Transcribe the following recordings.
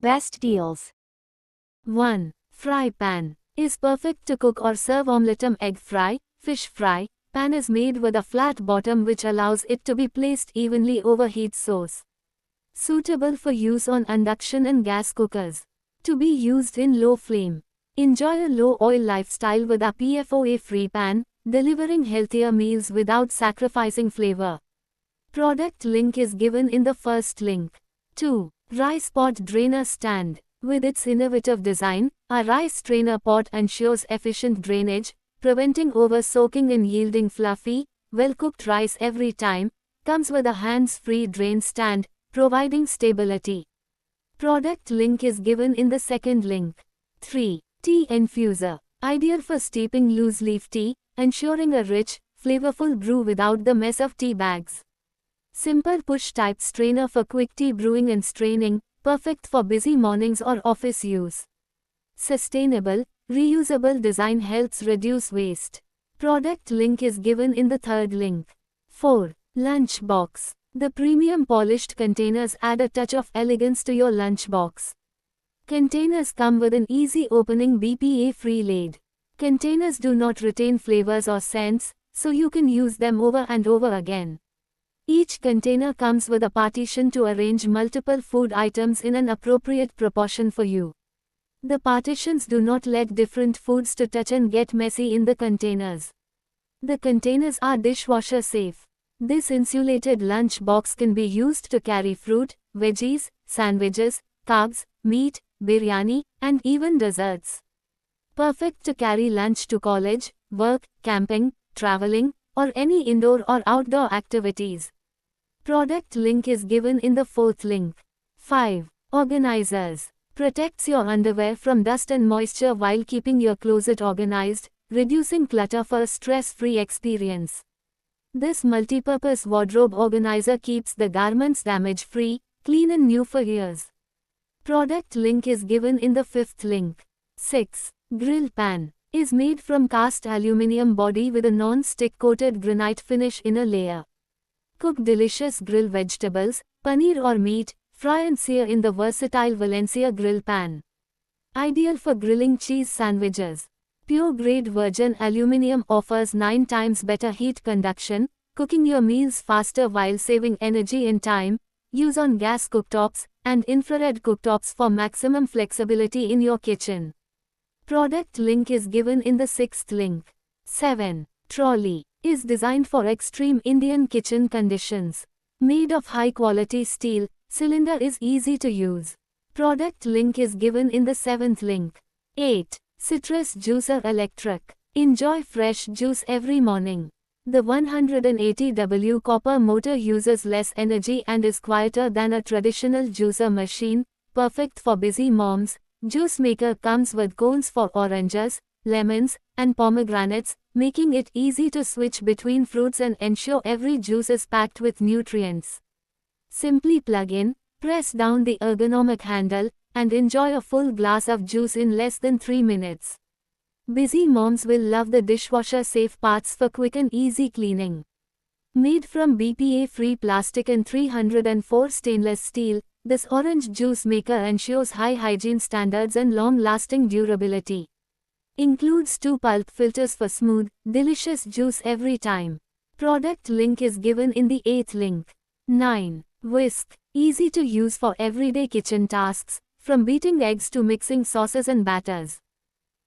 Best deals. 1. Fry pan. Is perfect to cook or serve omelette, egg fry, fish fry. Pan is made with a flat bottom which allows it to be placed evenly over heat source. Suitable for use on induction and gas cookers. To be used in low flame. Enjoy a low oil lifestyle with a PFOA-free pan, delivering healthier meals without sacrificing flavor. Product link is given in the first link. 2. Rice pot drainer stand. With its innovative design, a rice strainer pot ensures efficient drainage, preventing over-soaking and yielding fluffy, well-cooked rice every time. Comes with a hands-free drain stand, providing stability. Product link is given in the second link. 3. Tea infuser. Ideal for steeping loose leaf tea, ensuring a rich, flavorful brew without the mess of tea bags. Simple push-type strainer for quick tea brewing and straining, perfect for busy mornings or office use. Sustainable, reusable design helps reduce waste. Product link is given in the third link. 4. Lunch box. The premium polished containers add a touch of elegance to your lunch box. Containers come with an easy opening BPA-free lid. Containers do not retain flavors or scents, so you can use them over and over again. Each container comes with a partition to arrange multiple food items in an appropriate proportion for you. The partitions do not let different foods to touch and get messy in the containers. The containers are dishwasher safe. This insulated lunch box can be used to carry fruit, veggies, sandwiches, carbs, meat, biryani, and even desserts. Perfect to carry lunch to college, work, camping, traveling, or any indoor or outdoor activities. Product link is given in the fourth link. 5. Organizers. Protects your underwear from dust and moisture while keeping your closet organized, reducing clutter for a stress-free experience. This multipurpose wardrobe organizer keeps the garments damage-free, clean and new for years. Product link is given in the fifth link. 6. Grill pan. Is made from cast aluminum body with a non-stick coated granite finish inner layer. Cook delicious grill vegetables, paneer or meat, fry and sear in the versatile Valencia grill pan. Ideal for grilling cheese sandwiches. Pure grade virgin aluminum offers 9 times better heat conduction, cooking your meals faster while saving energy and time. Use on gas cooktops and infrared cooktops for maximum flexibility in your kitchen. Product link is given in the sixth link. 7. Trolley. Is designed for extreme Indian kitchen conditions. Made of high-quality steel, cylinder is easy to use. Product link is given in the seventh link. 8. Citrus Juicer Electric. Enjoy fresh juice every morning. The 180W copper motor uses less energy and is quieter than a traditional juicer machine, perfect for busy moms. Juice maker comes with cones for oranges, lemons, and pomegranates, making it easy to switch between fruits and ensure every juice is packed with nutrients. Simply plug in, press down the ergonomic handle, and enjoy a full glass of juice in less than 3 minutes. Busy moms will love the dishwasher-safe parts for quick and easy cleaning. Made from BPA-free plastic and 304 stainless steel, this orange juice maker ensures high hygiene standards and long-lasting durability. Includes 2 pulp filters for smooth, delicious juice every time. Product link is given in the 8th link. 9. Whisk. Easy to use for everyday kitchen tasks, from beating eggs to mixing sauces and batters.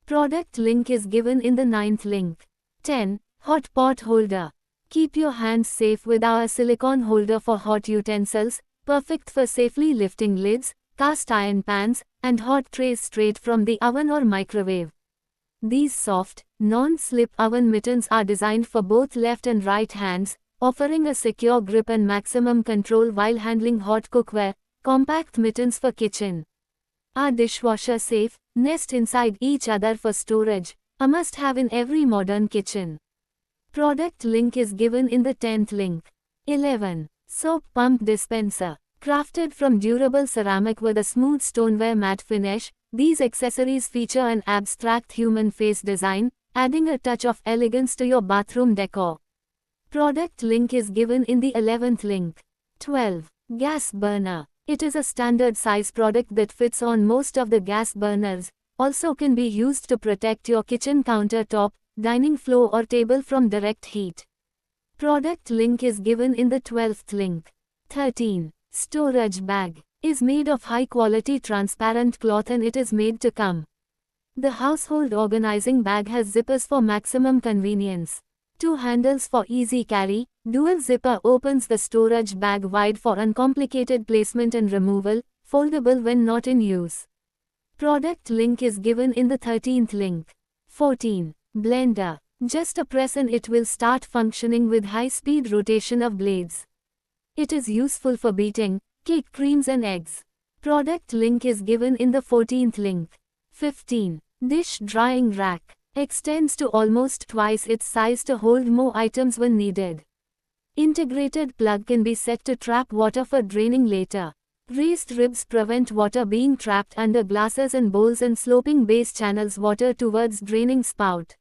Product link is given in the 9th link. 10. Hot pot holder. Keep your hands safe with our silicone holder for hot utensils, perfect for safely lifting lids, cast iron pans, and hot trays straight from the oven or microwave. These soft, non-slip oven mittens are designed for both left and right hands, offering a secure grip and maximum control while handling hot cookware. Compact mittens for kitchen. Are dishwasher safe, nest inside each other for storage, a must-have in every modern kitchen. Product link is given in the 10th link. 11. Soap pump dispenser. Crafted from durable ceramic with a smooth stoneware matte finish, these accessories feature an abstract human face design, adding a touch of elegance to your bathroom decor. Product link is given in the 11th link. 12. Gas burner. It is a standard size product that fits on most of the gas burners, also can be used to protect your kitchen countertop, dining floor or table from direct heat. Product link is given in the 12th link. 13. Storage bag is made of high-quality transparent cloth and it is made to come. The household organizing bag has zippers for maximum convenience. 2 handles for easy carry. Dual zipper opens the storage bag wide for uncomplicated placement and removal, foldable when not in use. Product link is given in the 13th link. 14. Blender. Just a press and it will start functioning with high-speed rotation of blades. It is useful for beating, cake creams and eggs. Product link is given in the 14th link. 15. Dish drying rack. Extends to almost twice its size to hold more items when needed. Integrated plug can be set to trap water for draining later. Raised ribs prevent water being trapped under glasses and bowls and sloping base channels water towards draining spout.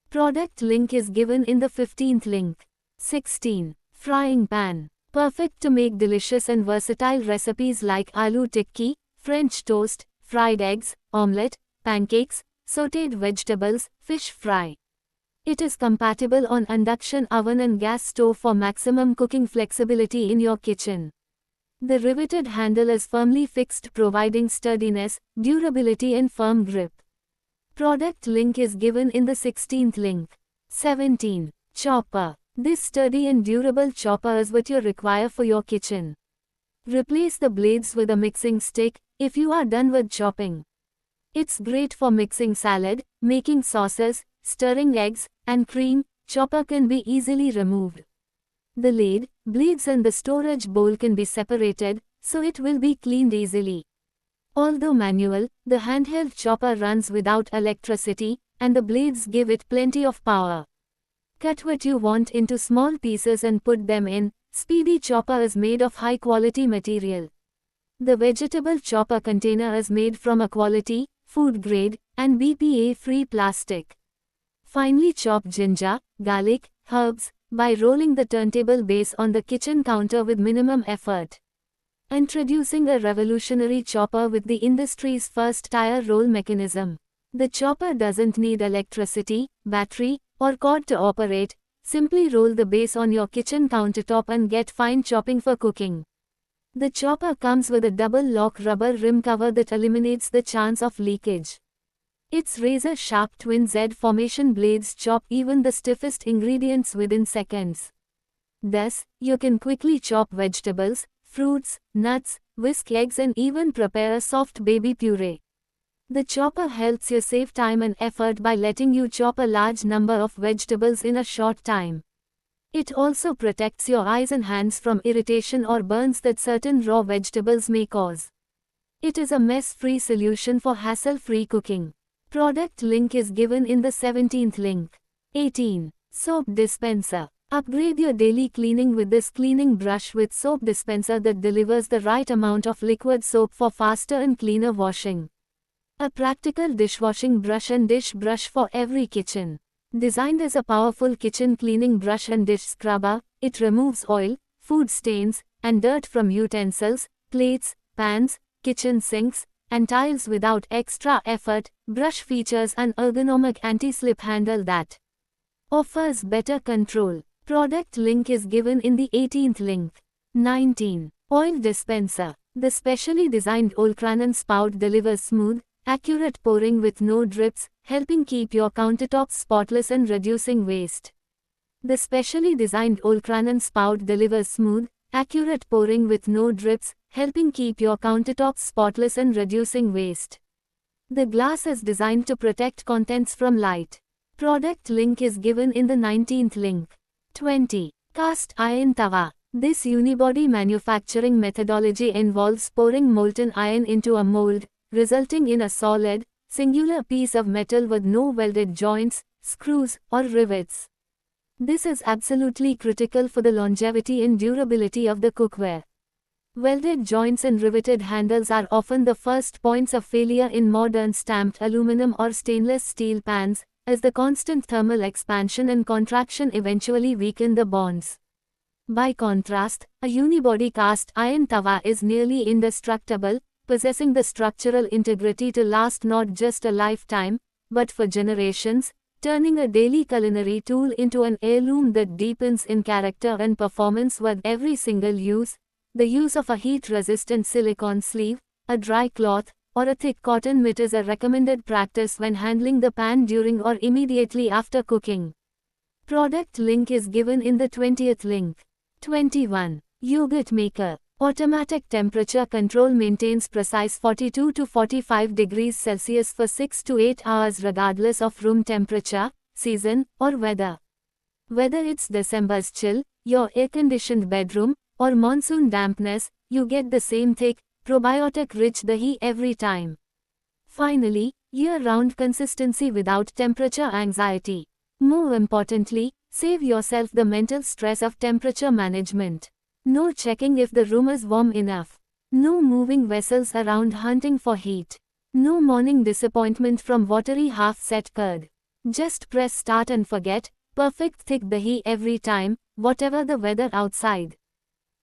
Product link is given in the 15th link. 16. Frying pan. Perfect to make delicious and versatile recipes like aloo tikki, French toast, fried eggs, omelette, pancakes, sautéed vegetables, fish fry. It is compatible on induction oven and gas stove for maximum cooking flexibility in your kitchen. The riveted handle is firmly fixed, providing sturdiness, durability and firm grip. Product link is given in the 16th link. 17. Chopper. This sturdy and durable chopper is what you require for your kitchen. Replace the blades with a mixing stick if you are done with chopping. It's great for mixing salad, making sauces, stirring eggs, and cream. Chopper can be easily removed. The lid, blades and the storage bowl can be separated, so it will be cleaned easily. Although manual, the handheld chopper runs without electricity, and the blades give it plenty of power. Cut what you want into small pieces and put them in. Speedy chopper is made of high quality material. The vegetable chopper container is made from a quality, food grade, and BPA free plastic. Finely chop ginger, garlic, herbs, by rolling the turntable base on the kitchen counter with minimum effort. Introducing a revolutionary chopper with the industry's first tire roll mechanism. The chopper doesn't need electricity, battery, or cord to operate. Simply roll the base on your kitchen countertop and get fine chopping for cooking. The chopper comes with a double-lock rubber rim cover that eliminates the chance of leakage. Its razor-sharp twin Z-formation blades chop even the stiffest ingredients within seconds. Thus, you can quickly chop vegetables, fruits, nuts, whisk eggs and even prepare a soft baby puree. The chopper helps you save time and effort by letting you chop a large number of vegetables in a short time. It also protects your eyes and hands from irritation or burns that certain raw vegetables may cause. It is a mess-free solution for hassle-free cooking. Product link is given in the 17th link. 18. Soap dispenser. Upgrade your daily cleaning with this cleaning brush with soap dispenser that delivers the right amount of liquid soap for faster and cleaner washing. A practical dishwashing brush and dish brush for every kitchen. Designed as a powerful kitchen cleaning brush and dish scrubber, it removes oil, food stains, and dirt from utensils, plates, pans, kitchen sinks, and tiles without extra effort. Brush features an ergonomic anti-slip handle that offers better control. Product link is given in the 18th link. 19. Oil dispenser. The specially designed Olkranen spout delivers smooth, accurate pouring with no drips, helping keep your countertops spotless and reducing waste. The specially designed Olkranen spout delivers smooth, accurate pouring with no drips, helping keep your countertops spotless and reducing waste. The glass is designed to protect contents from light. Product link is given in the 19th link. 20. Cast iron tawa. This unibody manufacturing methodology involves pouring molten iron into a mold, resulting in a solid, singular piece of metal with no welded joints, screws, or rivets. This is absolutely critical for the longevity and durability of the cookware. Welded joints and riveted handles are often the first points of failure in modern stamped aluminum or stainless steel pans, as the constant thermal expansion and contraction eventually weaken the bonds. By contrast, a unibody cast iron tawa is nearly indestructible, possessing the structural integrity to last not just a lifetime, but for generations, turning a daily culinary tool into an heirloom that deepens in character and performance with every single use. The use of a heat-resistant silicone sleeve, a dry cloth, or a thick cotton mitt is a recommended practice when handling the pan during or immediately after cooking. Product link is given in the 20th link. 21. Yogurt Maker. Automatic temperature control maintains precise 42 to 45 degrees Celsius for 6 to 8 hours regardless of room temperature, season, or weather. Whether it's December's chill, your air-conditioned bedroom, or monsoon dampness, you get the same thick, probiotic-rich dahi every time. Finally, year-round consistency without temperature anxiety. More importantly, save yourself the mental stress of temperature management. No checking if the room is warm enough. No moving vessels around hunting for heat. No morning disappointment from watery half-set curd. Just press start and forget, perfect thick dahi every time, whatever the weather outside.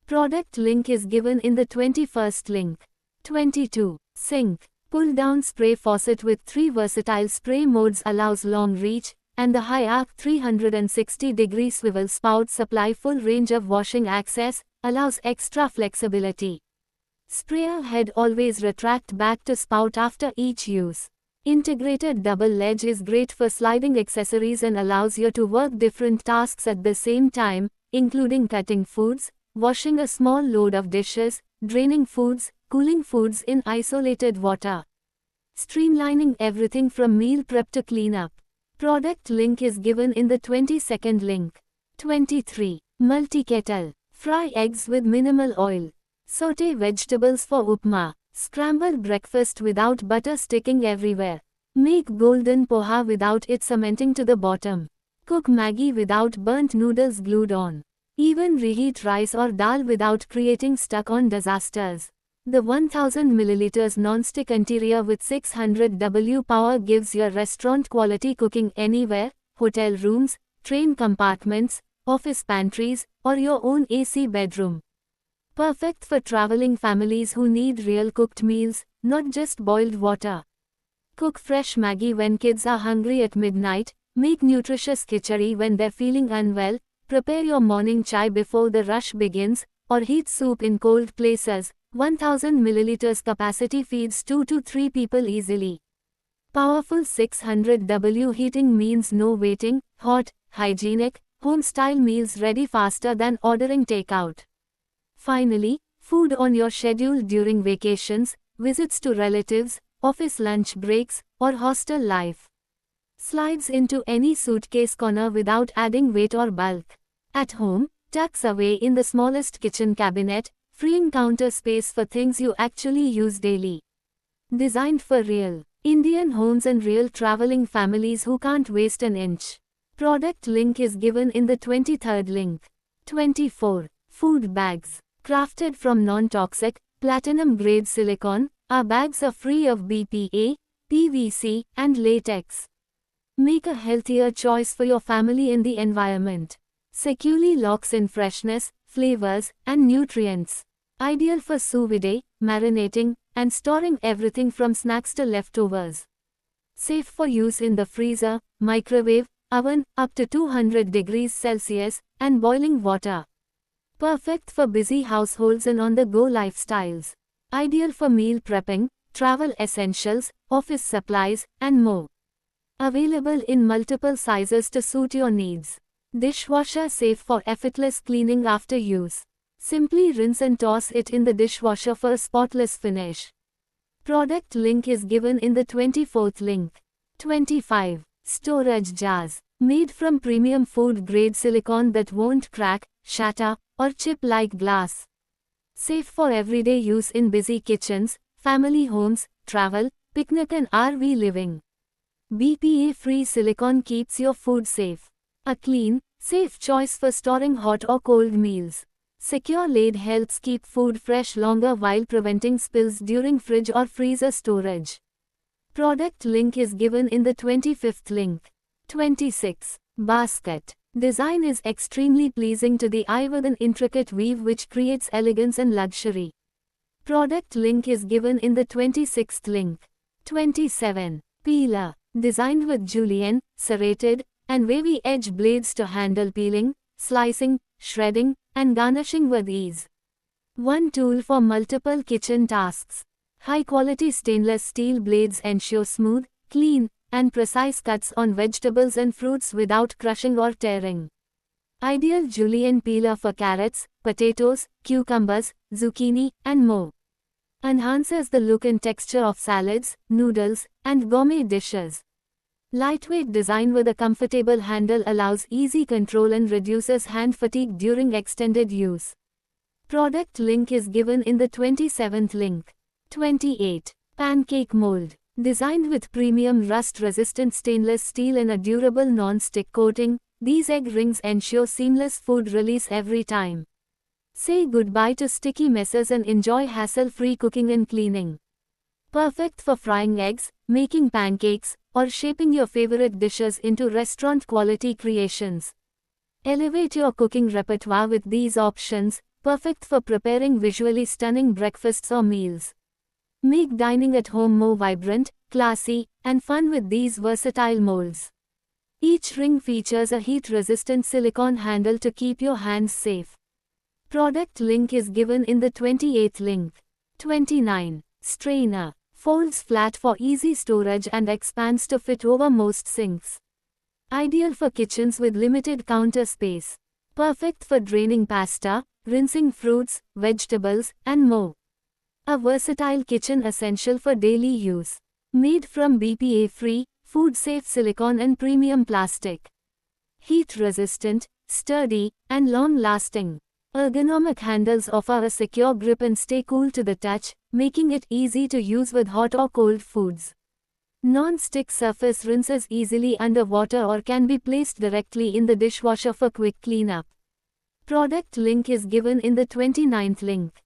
Product link is given in the 21st link. 22. Sink. Pull-down spray faucet with 3 versatile spray modes allows long reach, and the high arc 360-degree swivel spout supply full range of washing access, allows extra flexibility. Sprayer head always retract back to spout after each use. Integrated double ledge is great for sliding accessories and allows you to work different tasks at the same time, including cutting foods, washing a small load of dishes, draining foods, cooling foods in isolated water. Streamlining everything from meal prep to cleanup. Product link is given in the 22nd link. 23. Multi-kettle. Fry eggs with minimal oil. Sauté vegetables for upma. Scramble breakfast without butter sticking everywhere. Make golden poha without it cementing to the bottom. Cook Maggi without burnt noodles glued on. Even reheat rice or dal without creating stuck-on disasters. The 1000 ml non-stick interior with 600 W power gives your restaurant quality cooking anywhere, hotel rooms, train compartments, office pantries, or your own AC bedroom. Perfect for traveling families who need real cooked meals, not just boiled water. Cook fresh Maggi when kids are hungry at midnight, make nutritious khichdi when they're feeling unwell, prepare your morning chai before the rush begins, or heat soup in cold places. 1000 ml capacity feeds 2 to 3 people easily. Powerful 600 W heating means no waiting, hot, hygienic, home-style meals ready faster than ordering takeout. Finally, food on your schedule during vacations, visits to relatives, office lunch breaks, or hostel life. Slides into any suitcase corner without adding weight or bulk. At home, tucks away in the smallest kitchen cabinet, freeing counter space for things you actually use daily. Designed for real Indian homes and real traveling families who can't waste an inch. Product link is given in the 23rd link. 24. Food bags. Crafted from non-toxic, platinum-grade silicone, our bags are free of BPA, PVC, and latex. Make a healthier choice for your family in the environment. Securely locks in freshness, flavors, and nutrients. Ideal for sous vide, marinating, and storing everything from snacks to leftovers. Safe for use in the freezer, microwave, oven, up to 200 degrees Celsius, and boiling water. Perfect for busy households and on-the-go lifestyles. Ideal for meal prepping, travel essentials, office supplies, and more. Available in multiple sizes to suit your needs. Dishwasher safe for effortless cleaning after use. Simply rinse and toss it in the dishwasher for a spotless finish. Product link is given in the 24th link. 25. Storage jars. Made from premium food-grade silicone that won't crack, shatter, or chip like glass. Safe for everyday use in busy kitchens, family homes, travel, picnic and RV living. BPA-free silicone keeps your food safe. A clean, safe choice for storing hot or cold meals. Secure lid helps keep food fresh longer while preventing spills during fridge or freezer storage. Product link is given in the 25th link. 26. Basket. Design is extremely pleasing to the eye with an intricate weave which creates elegance and luxury. Product link is given in the 26th link. 27. Peeler. Designed with julienne, serrated, and wavy edge blades to handle peeling, slicing, shredding, and garnishing with ease. One tool for multiple kitchen tasks. High-quality stainless steel blades ensure smooth, clean, and precise cuts on vegetables and fruits without crushing or tearing. Ideal julienne peeler for carrots, potatoes, cucumbers, zucchini, and more. Enhances the look and texture of salads, noodles, and gourmet dishes. Lightweight design with a comfortable handle allows easy control and reduces hand fatigue during extended use. Product link is given in the 27th link. 28. Pancake mold. Designed with premium rust-resistant stainless steel and a durable non-stick coating, these egg rings ensure seamless food release every time. Say goodbye to sticky messes and enjoy hassle-free cooking and cleaning. Perfect for frying eggs, making pancakes, or shaping your favorite dishes into restaurant-quality creations. Elevate your cooking repertoire with these options, perfect for preparing visually stunning breakfasts or meals. Make dining at home more vibrant, classy, and fun with these versatile molds. Each ring features a heat-resistant silicone handle to keep your hands safe. Product link is given in the 28th link. 29. Strainer. Folds flat for easy storage and expands to fit over most sinks. Ideal for kitchens with limited counter space. Perfect for draining pasta, rinsing fruits, vegetables, and more. A versatile kitchen essential for daily use. Made from BPA-free, food-safe silicone and premium plastic. Heat-resistant, sturdy, and long-lasting. Ergonomic handles offer a secure grip and stay cool to the touch, making it easy to use with hot or cold foods. Non-stick surface rinses easily under water or can be placed directly in the dishwasher for quick cleanup. Product link is given in the 29th link.